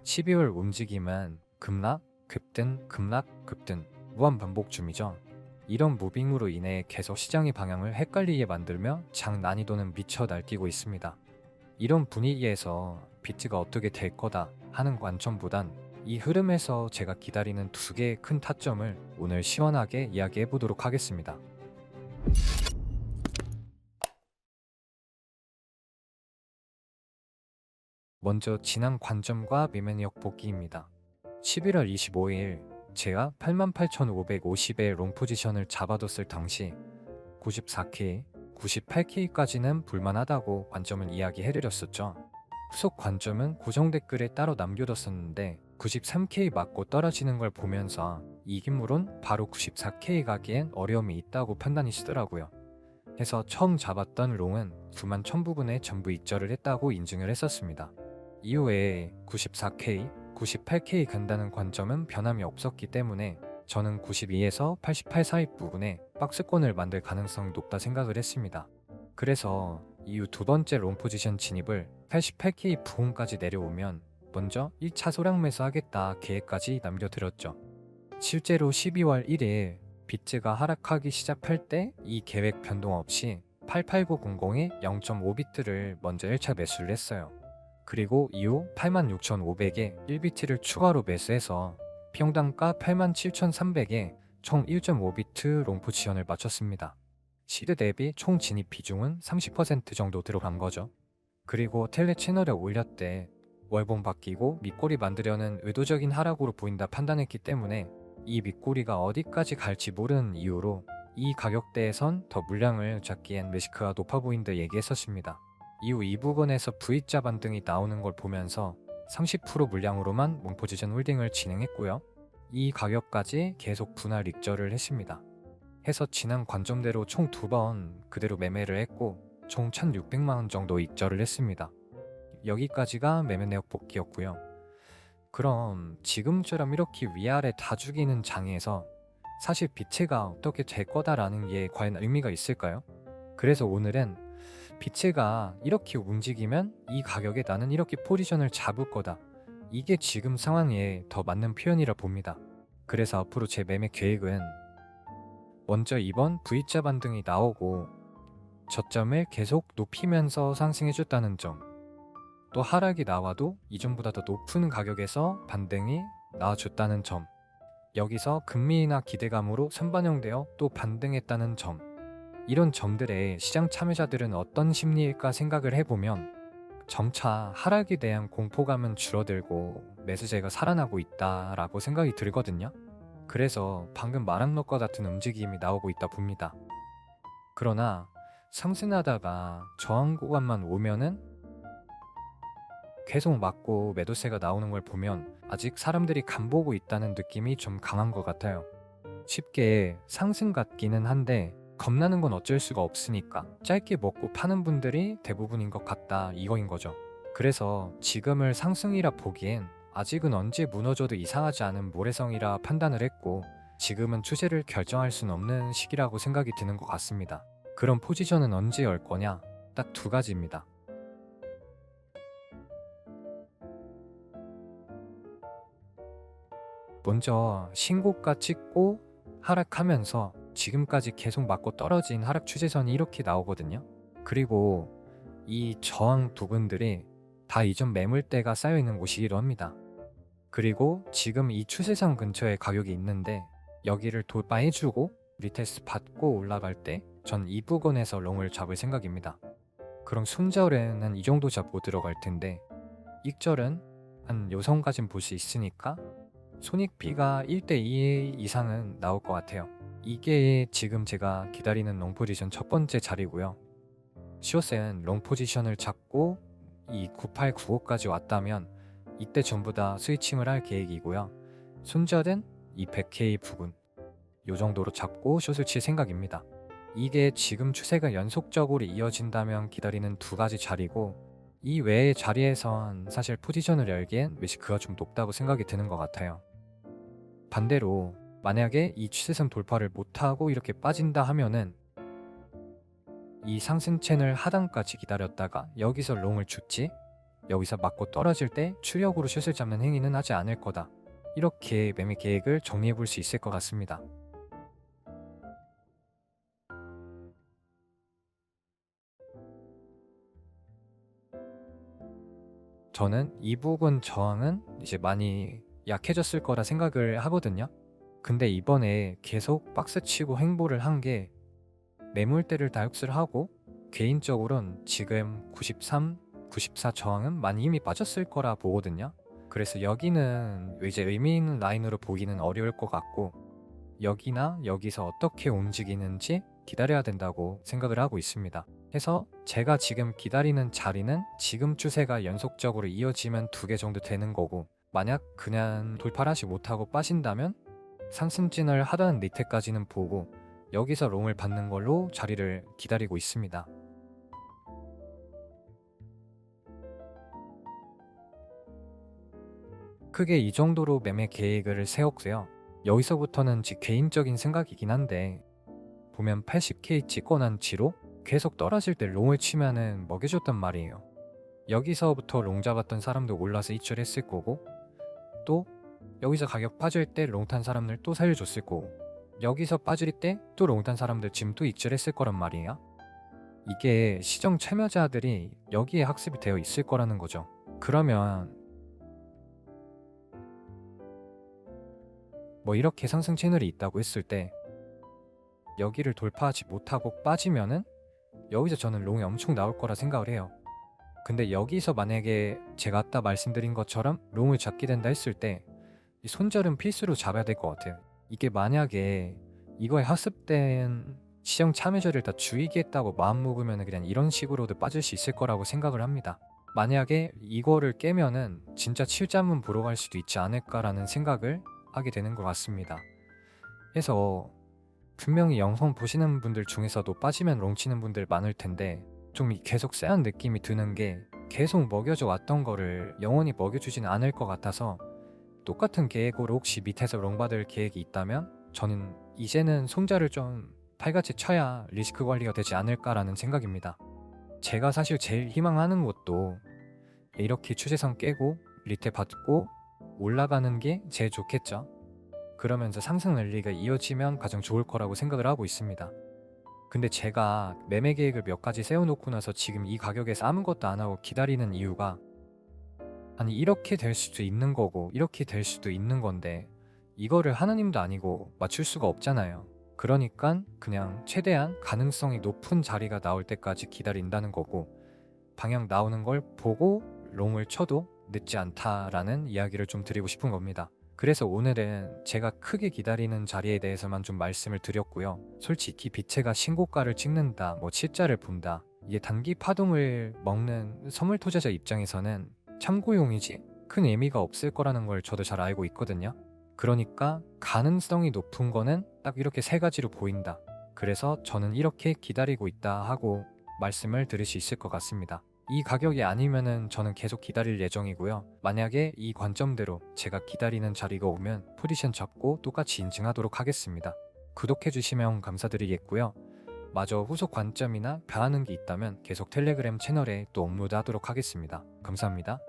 12월 움직임은 급락, 급등, 급락, 급등 무한 반복 중이죠. 이런 무빙으로 인해 계속 시장의 방향을 헷갈리게 만들며 장 난이도는 미쳐 날뛰고 있습니다. 이런 분위기에서 비트가 어떻게 될 거다 하는 관점보단 이 흐름에서 제가 기다리는 두 개의 큰 타점을 오늘 시원하게 이야기해 보도록 하겠습니다. 먼저 지난 관점과 매매력 보기입니다. 11월 25일 제가 88,550의 롱 포지션을 잡아뒀을 당시 94K, 98K까지는 볼만하다고 관점을 이야기해드렸었죠. 후속 관점은 고정 댓글에 따로 남겨뒀었는데 93K 맞고 떨어지는 걸 보면서 이기물은 바로 94K 가기엔 어려움이 있다고 판단이시더라고요. 해서 처음 잡았던 롱은 91,000 부분에 전부 익절을 했다고 인증을 했었습니다. 이후에 94K, 98K 간다는 관점은 변함이 없었기 때문에 저는 92에서 88 사이 부분에 박스권을 만들 가능성이 높다 생각을 했습니다. 그래서 이후 두 번째 롱 포지션 진입을 88K 부근까지 내려오면 먼저 1차 소량 매수하겠다 계획까지 남겨드렸죠. 실제로 12월 1일 비트가 하락하기 시작할 때 이 계획 변동 없이 88900에 0.5비트를 먼저 1차 매수를 했어요. 그리고 이후 86,500에 1비트를 추가로 매수해서 평당가 87,300에 총 1.5비트 롱 포지션을 맞췄습니다. 시드 대비 총 진입 비중은 30% 정도 들어간 거죠. 그리고 텔레 채널에 올렸대 월봉 바뀌고 밑꼬리 만들려는 의도적인 하락으로 보인다 판단했기 때문에 이 밑꼬리가 어디까지 갈지 모르는 이유로 이 가격대에선 더 물량을 잡기엔 리스크가 높아 보인다 얘기했었습니다. 이후 이 부분에서 V자 반등이 나오는 걸 보면서 30% 물량으로만 롱 포지션 홀딩을 진행했고요. 이 가격까지 계속 분할 익절을 했습니다. 해서 지난 관점대로 총 2번 그대로 매매를 했고 총 1,600만원 정도 익절을 했습니다. 여기까지가 매매 내역 복귀였고요. 그럼 지금처럼 이렇게 위아래 다 죽이는 장에서 사실 비트가 어떻게 될 거다라는 게 과연 의미가 있을까요? 그래서 오늘은 비트가 이렇게 움직이면 이 가격에 나는 이렇게 포지션을 잡을 거다. 이게 지금 상황에 더 맞는 표현이라 봅니다. 그래서 앞으로 제 매매 계획은 먼저 이번 V자 반등이 나오고 저점을 계속 높이면서 상승해줬다는 점, 또 하락이 나와도 이전보다 더 높은 가격에서 반등이 나와줬다는 점, 여기서 금리나 기대감으로 선반영되어 또 반등했다는 점, 이런 점들에 시장 참여자들은 어떤 심리일까 생각을 해보면 점차 하락에 대한 공포감은 줄어들고 매수세가 살아나고 있다라고 생각이 들거든요. 그래서 방금 말한 것과 같은 움직임이 나오고 있다 봅니다. 그러나 상승하다가 저항 구간만 오면은 계속 맞고 매도세가 나오는 걸 보면 아직 사람들이 간보고 있다는 느낌이 좀 강한 것 같아요. 쉽게 상승 같기는 한데 겁나는 건 어쩔 수가 없으니까 짧게 먹고 파는 분들이 대부분인 것 같다 이거인 거죠. 그래서 지금을 상승이라 보기엔 아직은 언제 무너져도 이상하지 않은 모래성이라 판단을 했고 지금은 추세를 결정할 수는 없는 시기라고 생각이 드는 것 같습니다. 그럼 포지션은 언제 열 거냐? 딱 두 가지입니다. 먼저 신고가 찍고 하락하면서 지금까지 계속 맞고 떨어진 하락 추세선이 이렇게 나오거든요. 그리고 이 저항 부분들이 다 이전 매물대가 쌓여있는 곳이기도 합니다. 그리고 지금 이 추세선 근처에 가격이 있는데 여기를 돌파해주고 리테스트 받고 올라갈 때 전 이 부근에서 롱을 잡을 생각입니다. 그럼 순절에는 이 정도 잡고 들어갈 텐데 익절은 한 요선까진 볼 수 있으니까 손익비가 1대2 이상은 나올 것 같아요. 이게 지금 제가 기다리는 롱 포지션 첫 번째 자리고요. 시오센 롱 포지션을 잡고 이 9895까지 왔다면 이때 전부 다 스위칭을 할 계획이고요. 손절은 이 100K 부근 요 정도로 잡고 숏을 칠 생각입니다. 이게 지금 추세가 연속적으로 이어진다면 기다리는 두 가지 자리고 이 외의 자리에선 사실 포지션을 열기엔 리스크가 좀 높다고 생각이 드는 것 같아요. 반대로 만약에 이 추세선 돌파를 못하고 이렇게 빠진다 하면은 이 상승 채널 하단까지 기다렸다가 여기서 롱을 줬지 여기서 맞고 떨어질 때 출력으로 슛을 잡는 행위는 하지 않을 거다. 이렇게 매매 계획을 정리해 볼 수 있을 것 같습니다. 저는 이 부분 저항은 이제 많이 약해졌을 거라 생각을 하거든요. 근데 이번에 계속 박스치고 횡보를 한 게 매물대를 다 흡수를 하고 개인적으로는 지금 93, 94 저항은 많이 힘이 빠졌을 거라 보거든요. 그래서 여기는 이제 의미 있는 라인으로 보기는 어려울 것 같고 여기나 여기서 어떻게 움직이는지 기다려야 된다고 생각을 하고 있습니다. 해서 제가 지금 기다리는 자리는 지금 추세가 연속적으로 이어지면 2개 정도 되는 거고 만약 그냥 돌파를 하지 못하고 빠진다면 상승진을 하던 리테까지는 보고 여기서 롱을 받는 걸로 자리를 기다리고 있습니다. 크게 이 정도로 매매 계획을 세웠고요. 여기서부터는 제 개인적인 생각이긴 한데 보면 80K 찍고 난 뒤로 계속 떨어질 때 롱을 치면은 먹여줬단 말이에요. 여기서부터 롱 잡았던 사람도 올라서 이출했을 거고 또 여기서 가격 빠질 때 롱 탄 사람들 또 살려줬을 거고 여기서 빠질 때 또 롱 탄 사람들 지금 또 이출했을 거란 말이에요. 이게 시정 참여자들이 여기에 학습이 되어 있을 거라는 거죠. 그러면 뭐 이렇게 상승 채널이 있다고 했을 때 여기를 돌파하지 못하고 빠지면은 여기서 저는 롱이 엄청 나올 거라 생각을 해요. 근데 여기서 만약에 제가 아까 말씀드린 것처럼 롱을 잡게 된다 했을 때 이 손절은 필수로 잡아야 될 것 같아요. 이게 만약에 이거에 학습된 시장 참여자를 다 죽이겠다고 마음 먹으면 그냥 이런 식으로도 빠질 수 있을 거라고 생각을 합니다. 만약에 이거를 깨면은 진짜 칠자문 보러 갈 수도 있지 않을까라는 생각을 하게 되는 것 같습니다. 해서 분명히 영상 보시는 분들 중에서도 빠지면 롱 치는 분들 많을 텐데 좀 계속 쎄한 느낌이 드는 게 계속 먹여줘 왔던 거를 영원히 먹여주지는 않을 것 같아서 똑같은 계획으로 혹시 밑에서 롱 받을 계획이 있다면 저는 이제는 손자를 좀 팔같이 쳐야 리스크 관리가 되지 않을까라는 생각입니다. 제가 사실 제일 희망하는 것도 이렇게 추세선 깨고 리테 받고 올라가는 게 제일 좋겠죠. 그러면서 상승 랠리가 이어지면 가장 좋을 거라고 생각을 하고 있습니다. 근데 제가 매매 계획을 몇 가지 세워놓고 나서 지금 이 가격에서 아무것도 안 하고 기다리는 이유가 아니 이렇게 될 수도 있는 거고 이렇게 될 수도 있는 건데 이거를 하나님도 아니고 맞출 수가 없잖아요. 그러니까 그냥 최대한 가능성이 높은 자리가 나올 때까지 기다린다는 거고 방향 나오는 걸 보고 롱을 쳐도 늦지 않다라는 이야기를 좀 드리고 싶은 겁니다. 그래서 오늘은 제가 크게 기다리는 자리에 대해서만 좀 말씀을 드렸고요. 솔직히 비트가 신고가를 찍는다, 뭐 칠자를 본다, 이게 단기 파동을 먹는 선물 투자자 입장에서는 참고용이지 큰 의미가 없을 거라는 걸 저도 잘 알고 있거든요. 그러니까 가능성이 높은 거는 딱 이렇게 3가지로 보인다. 그래서 저는 이렇게 기다리고 있다 하고 말씀을 드릴 수 있을 것 같습니다. 이 가격이 아니면은 저는 계속 기다릴 예정이고요. 만약에 이 관점대로 제가 기다리는 자리가 오면 포지션 잡고 똑같이 인증하도록 하겠습니다. 구독해주시면 감사드리겠고요. 마저 후속 관점이나 변하는 게 있다면 계속 텔레그램 채널에 또 업로드 하도록 하겠습니다. 감사합니다.